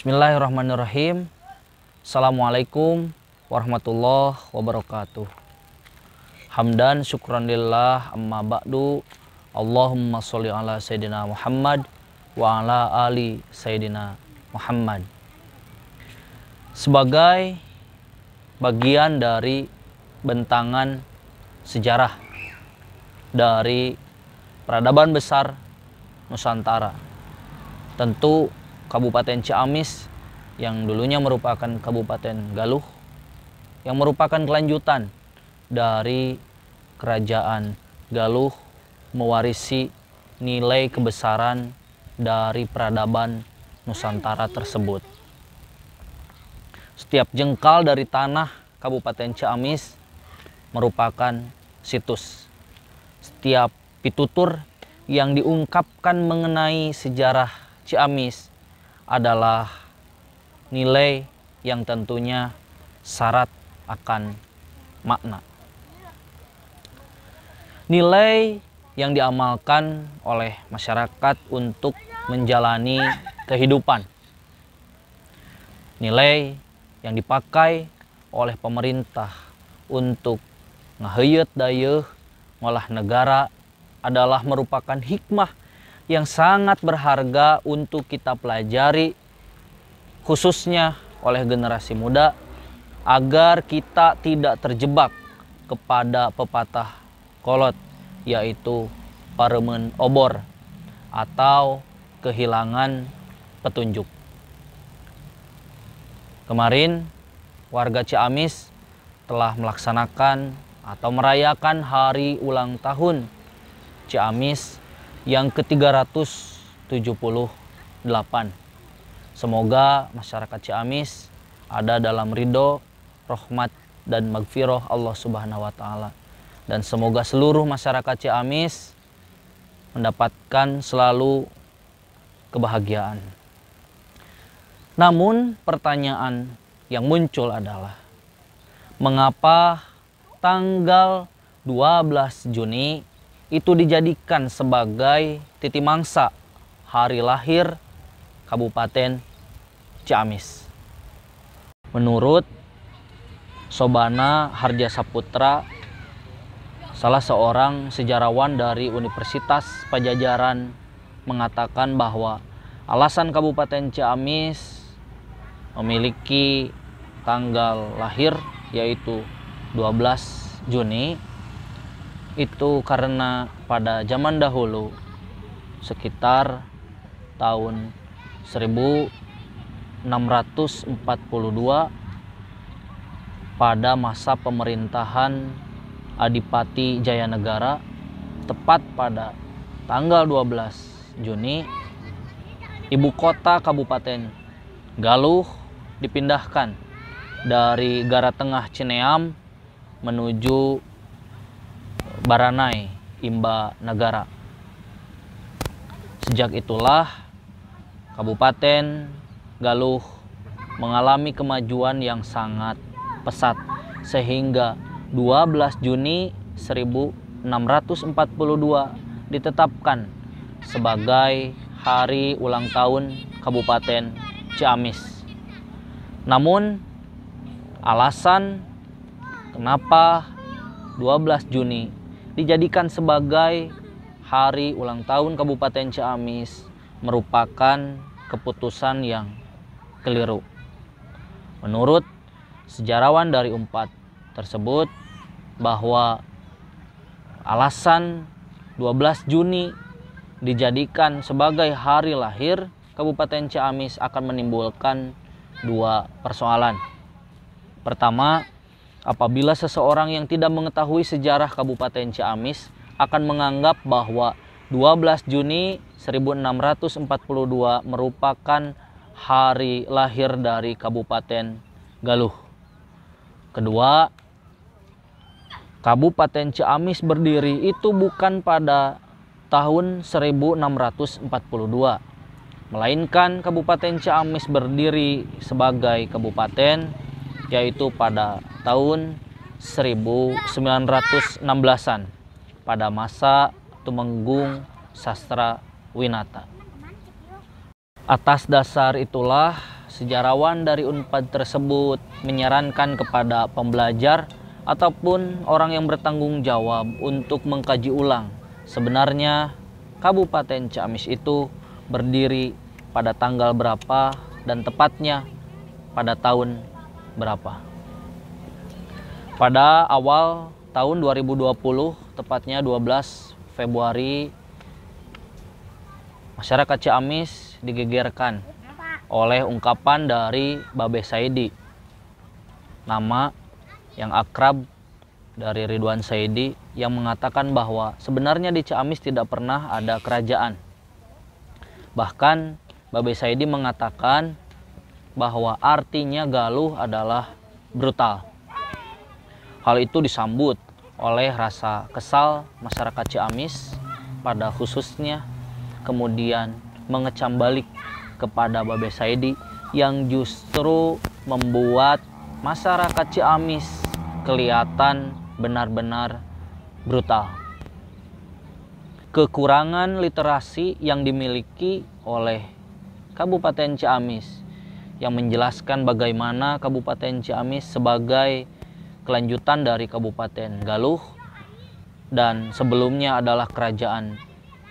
Bismillahirrahmanirrahim. Assalamualaikum warahmatullahi wabarakatuh. Hamdan syukran lillah amma ba'du. Allahumma sholli ala Sayyidina Muhammad wa ala ali Sayyidina Muhammad. Sebagai bagian dari bentangan sejarah dari peradaban besar Nusantara, tentu Kabupaten Ciamis yang dulunya merupakan Kabupaten Galuh, yang merupakan kelanjutan dari Kerajaan Galuh, mewarisi nilai kebesaran dari peradaban Nusantara tersebut. Setiap jengkal dari tanah Kabupaten Ciamis merupakan situs. Setiap pitutur yang diungkapkan mengenai sejarah Ciamis adalah nilai yang tentunya syarat akan makna. Nilai yang diamalkan oleh masyarakat untuk menjalani kehidupan. Nilai yang dipakai oleh pemerintah untuk ngaheuyeut dayeuh ngolah negara adalah merupakan hikmah yang sangat berharga untuk kita pelajari, khususnya oleh generasi muda, agar kita tidak terjebak kepada pepatah kolot, yaitu paremen obor atau kehilangan petunjuk. Kemarin warga Ciamis telah melaksanakan atau merayakan hari ulang tahun Ciamis yang ke-378. Semoga masyarakat Ciamis ada dalam ridho, rahmat, dan magfirah Allah Subhanahu wa Ta'ala. Dan semoga seluruh masyarakat Ciamis mendapatkan selalu kebahagiaan. Namun pertanyaan yang muncul adalah, mengapa tanggal 12 Juni itu dijadikan sebagai titi mangsa hari lahir Kabupaten Ciamis? Menurut Sobana Hardjasaputra, salah seorang sejarawan dari Universitas Pajajaran, mengatakan bahwa alasan Kabupaten Ciamis memiliki tanggal lahir yaitu 12 Juni itu karena pada zaman dahulu, sekitar tahun 1642, pada masa pemerintahan Adipati Jayanegara, tepat pada tanggal 12 Juni, ibu kota Kabupaten Galuh dipindahkan dari Gara Tengah Cineam menuju Baranai, Imba Negara. Sejak itulah Kabupaten Galuh mengalami kemajuan yang sangat pesat, sehingga 12 Juni 1642 ditetapkan sebagai hari ulang tahun Kabupaten Ciamis. Namun alasan kenapa 12 Juni dijadikan sebagai hari ulang tahun Kabupaten Ciamis merupakan keputusan yang keliru. Menurut sejarawan dari UNPAD tersebut, bahwa alasan 12 Juni dijadikan sebagai hari lahir Kabupaten Ciamis akan menimbulkan dua persoalan. Pertama, apabila seseorang yang tidak mengetahui sejarah Kabupaten Ciamis akan menganggap bahwa 12 Juni 1642 merupakan hari lahir dari Kabupaten Galuh. Kedua, Kabupaten Ciamis berdiri itu bukan pada tahun 1642, melainkan Kabupaten Ciamis berdiri sebagai kabupaten yaitu pada tahun 1916-an pada masa Tumenggung Sastra Winata. Atas dasar itulah sejarawan dari Unpad tersebut menyarankan kepada pembelajar ataupun orang yang bertanggung jawab untuk mengkaji ulang sebenarnya Kabupaten Ciamis itu berdiri pada tanggal berapa dan tepatnya pada tahun berapa. Pada awal tahun 2020, tepatnya 12 Februari, masyarakat Ciamis digegerkan oleh ungkapan dari Babe Saidi, nama yang akrab dari Ridwan Saidi, yang mengatakan bahwa sebenarnya di Ciamis tidak pernah ada kerajaan. Bahkan Babe Saidi mengatakan bahwa artinya Galuh adalah brutal. Hal itu disambut oleh rasa kesal masyarakat Ciamis pada khususnya, kemudian mengecam balik kepada Babe Saidi yang justru membuat masyarakat Ciamis kelihatan benar-benar brutal. Kekurangan literasi yang dimiliki oleh Kabupaten Ciamis yang menjelaskan bagaimana Kabupaten Ciamis sebagai kelanjutan dari Kabupaten Galuh dan sebelumnya adalah Kerajaan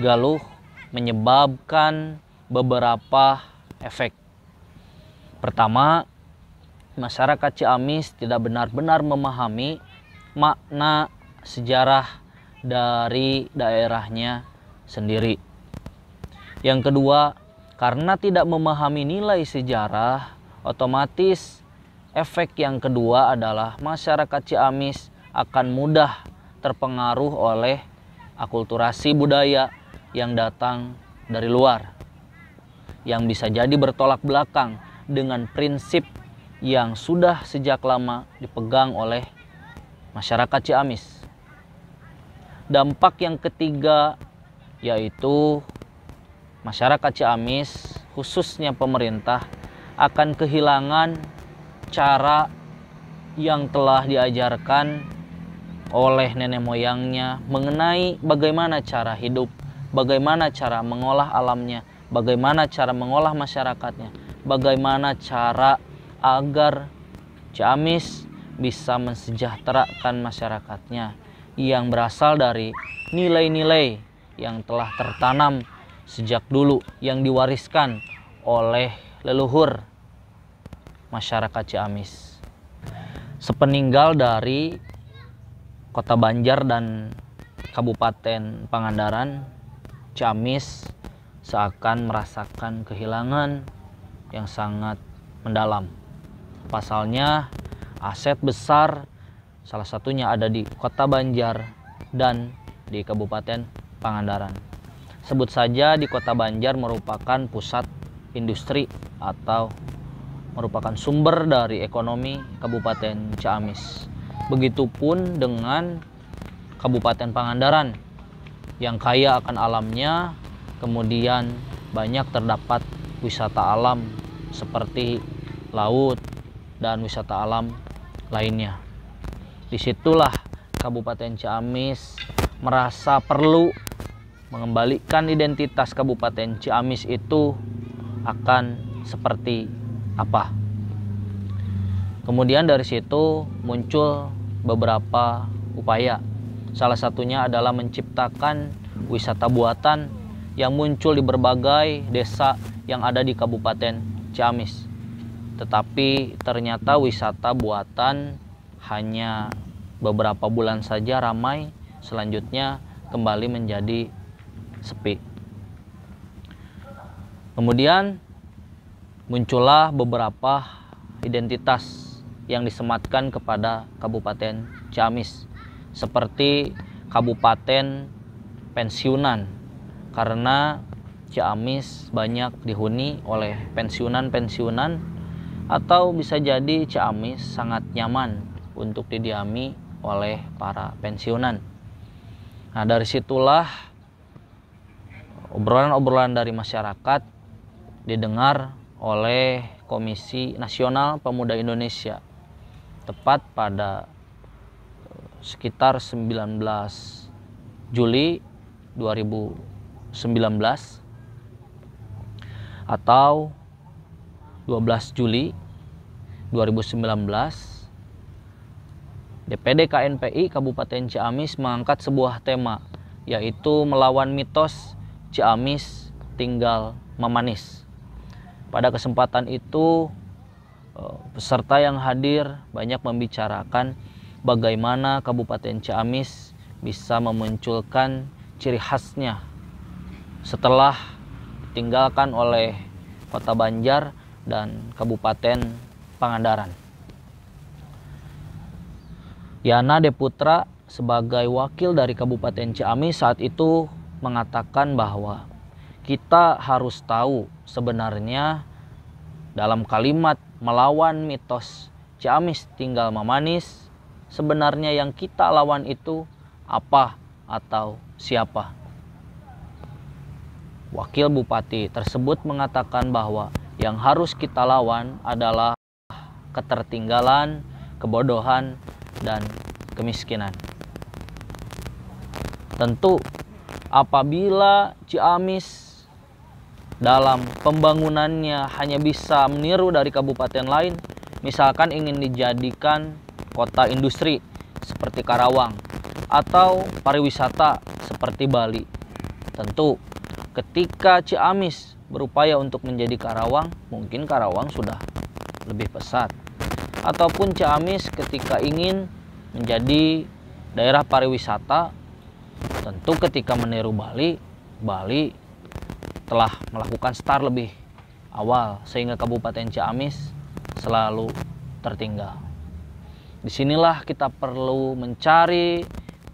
Galuh menyebabkan beberapa efek. Pertama, masyarakat Ciamis tidak benar-benar memahami makna sejarah dari daerahnya sendiri. Yang kedua, karena tidak memahami nilai sejarah, otomatis efek yang kedua adalah masyarakat Ciamis akan mudah terpengaruh oleh akulturasi budaya yang datang dari luar, yang bisa jadi bertolak belakang dengan prinsip yang sudah sejak lama dipegang oleh masyarakat Ciamis. Dampak yang ketiga yaitu masyarakat Ciamis, khususnya pemerintah, akan kehilangan cara yang telah diajarkan oleh nenek moyangnya mengenai bagaimana cara hidup, bagaimana cara mengolah alamnya, bagaimana cara mengolah masyarakatnya, bagaimana cara agar Ciamis bisa mensejahterakan masyarakatnya yang berasal dari nilai-nilai yang telah tertanam sejak dulu, yang diwariskan oleh leluhur masyarakat Ciamis. Sepeninggal dari Kota Banjar dan Kabupaten Pangandaran, Ciamis seakan merasakan kehilangan yang sangat mendalam. Pasalnya aset besar salah satunya ada di Kota Banjar dan di Kabupaten Pangandaran. Sebut saja di Kota Banjar merupakan pusat industri atau merupakan sumber dari ekonomi Kabupaten Ciamis. Begitupun dengan Kabupaten Pangandaran yang kaya akan alamnya, kemudian banyak terdapat wisata alam seperti laut dan wisata alam lainnya. Disitulah Kabupaten Ciamis merasa perlu mengembalikan identitas Kabupaten Ciamis itu akan seperti apa. Kemudian dari situ muncul beberapa upaya. Salah satunya adalah menciptakan wisata buatan yang muncul di berbagai desa yang ada di Kabupaten Ciamis. Tetapi ternyata wisata buatan hanya beberapa bulan saja ramai, selanjutnya kembali menjadi sepi. Kemudian muncullah beberapa identitas yang disematkan kepada Kabupaten Ciamis, seperti Kabupaten Pensiunan, karena Ciamis banyak dihuni oleh pensiunan-pensiunan, atau bisa jadi Ciamis sangat nyaman untuk didiami oleh para pensiunan. Nah, dari situlah obrolan-obrolan dari masyarakat didengar oleh Komisi Nasional Pemuda Indonesia, tepat pada sekitar 19 Juli 2019 atau 12 Juli 2019, DPD KNPI Kabupaten Ciamis mengangkat sebuah tema, yaitu melawan mitos Ciamis tinggal memanis. Pada kesempatan itu, peserta yang hadir banyak membicarakan bagaimana Kabupaten Ciamis bisa memunculkan ciri khasnya setelah ditinggalkan oleh Kota Banjar dan Kabupaten Pangandaran. Yana Deputra sebagai wakil dari Kabupaten Ciamis saat itu mengatakan bahwa kita harus tahu sebenarnya dalam kalimat melawan mitos Ciamis tinggal memanis, sebenarnya yang kita lawan itu apa atau siapa. Wakil Bupati tersebut mengatakan bahwa yang harus kita lawan adalah ketertinggalan, kebodohan, dan kemiskinan. Tentu apabila Ciamis dalam pembangunannya hanya bisa meniru dari kabupaten lain, misalkan ingin dijadikan kota industri seperti Karawang atau pariwisata seperti Bali, tentu ketika Ciamis berupaya untuk menjadi Karawang, mungkin Karawang sudah lebih pesat. Ataupun Ciamis ketika ingin menjadi daerah pariwisata, tentu ketika meniru Bali, Bali telah melakukan start lebih awal sehingga Kabupaten Ciamis selalu tertinggal. Disinilah kita perlu mencari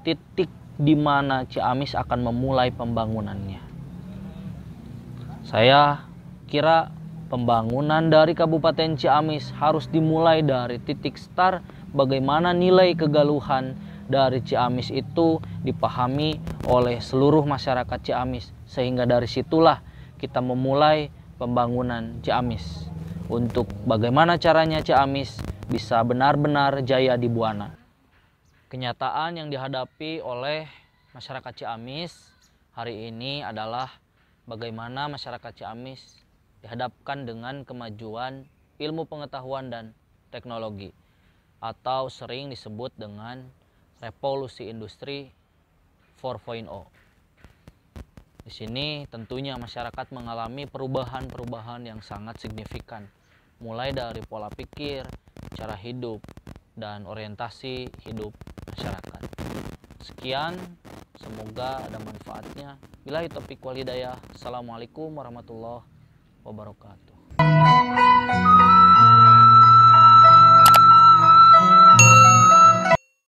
titik di mana Ciamis akan memulai pembangunannya. Saya kira pembangunan dari Kabupaten Ciamis harus dimulai dari titik start bagaimana nilai kegaluhan dari Ciamis itu dipahami oleh seluruh masyarakat Ciamis, sehingga dari situlah kita memulai pembangunan Ciamis untuk bagaimana caranya Ciamis bisa benar-benar jaya di Buana. Kenyataan yang dihadapi oleh masyarakat Ciamis hari ini adalah bagaimana masyarakat Ciamis dihadapkan dengan kemajuan ilmu pengetahuan dan teknologi, atau sering disebut dengan revolusi industri 4.0. Di sini tentunya masyarakat mengalami perubahan-perubahan yang sangat signifikan, mulai dari pola pikir, cara hidup, dan orientasi hidup masyarakat. Sekian, semoga ada manfaatnya. Billahi taufiq wal hidayah. Assalamualaikum warahmatullahi wabarakatuh.